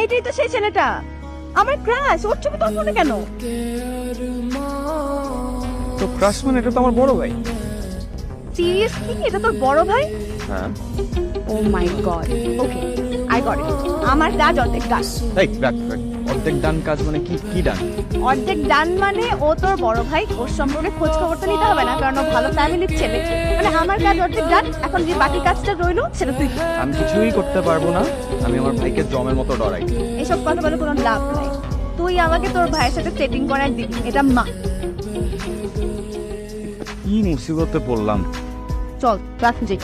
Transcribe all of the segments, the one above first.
এইটাই তো সেই ছেলেটা, আমার ক্রাশ। ওর ছবি তোর ফোনে কেন? তো ক্রাশ মানে এটা তো আমার বড় ভাই। সিরিয়াসলি এটা তোর বড় ভাই? হ্যাঁ। Oh my god, okay I got it. আমার কাজ অর্ধেক কাজ। এই রাখ রাখ, অর্ধেক ডান কাজ মানে কি কি ডান? অর্ধেক ডান মানে ও তোর বড় ভাই, ওর সম্পর্কে খোঁজ খবর তো নিতে হবে না, কারণ ও ভালো ফ্যামিলির ছেলে। মানে আমার কাজ অর্ধেক ডান, এখন যে বাকি কাজটা রইলো সেটা তুই কর। আমি কিছুই করতে পারবো না, আমি আমার ভাইকে জমের মতো ডরাই। এসব কথা বলে কোনো লাভ নাই। তুই আমাকে তোর ভাইয়ের সাথে সেটিং করার দিবি, এটা মা। কি মুসিবতে পড়লাম। চল রাখ যে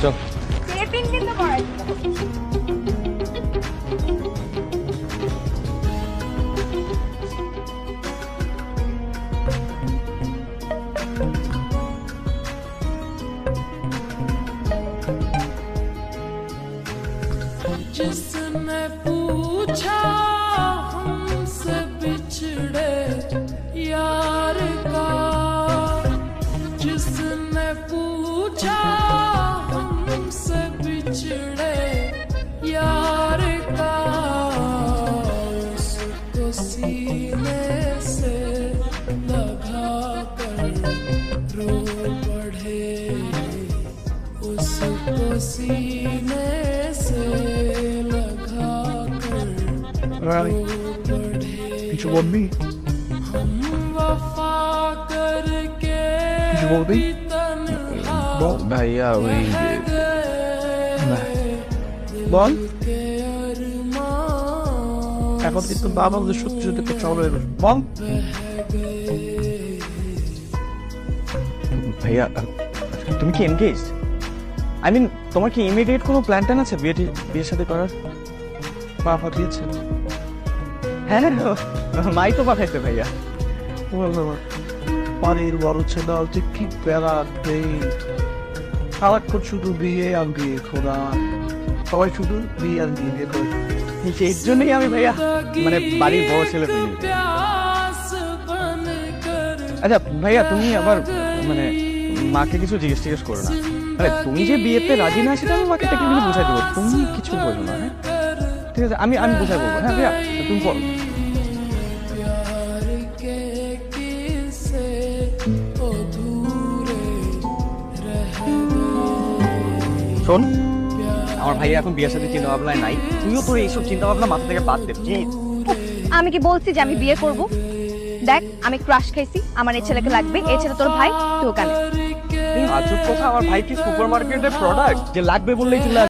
চল। সেটিং কিন্তু করাই जिसने पूछा हमसे बिछड़े यार का, जिसने पूछा हमसे बिछड़े यार का, उसको सीने से लगा कर रो पड़े, उसको सीने से लगा कर কিছু বলবি? वफा करके কিছু বলবি? বল ভাইয়া ওই বল। এখন কিন্তু বাবা আমাদের সত্যি সত্যি একটা চলে এলো। বল। ভাইয়া তুমি কি এনগেজ? আই মিন তোমার কি ইমিডিয়েট কোনো প্ল্যান ট্যান আছে বিয়ের সাথে করার? মা পাঠিয়েছে। হ্যাঁ মাই তো পাঠাইছে ভাইয়া। বাড়ির বড় ছেলে যে কি প্যারা ডেট, সারাক্ষণ শুধু বিয়ে আর বিয়ে খোলা, সবাই শুধু বিয়ে আর বিয়ে করে। এর জন্যই আমি ভাইয়া মানে বাড়ির বড় ছেলে হইনি। प्यास बन कर আচ্ছা ভাইয়া তুমি আবার মানে মাকে কিছু জিজ্ঞেস করো না। আরে তুমি যে বিয়েতে রাজি না সেটা আমি মাকে টেকনিক্যালি বুঝাই দেবো, তুমি কিছু বলো না। হ্যাঁ ঠিক আছে, আমি বুঝাই বলবো। হ্যাঁ ভাইয়া তুমি বলো। प्यार के किस्से अधूरे रह गए। শোন, আমার ভাইয়া এখন বিয়ের সাথে চিন্তা ভাবনায় নাই, তুইও তোর এইসব চিন্তা ভাবনা মাথা থেকে বাদ দে প্লিজ। আমি কি বলছি যে আমি বিয়ে করব? দেখ আমি ক্রাশ খাইছি, আমার এই ছেলেকে লাগবে, এই ছেলে তোর ভাই, তুই ওখানে। আজব কথা, আমার ভাই কি সুপার মার্কেটের প্রোডাক্ট যে লাগবে বললেই চলে আসবে?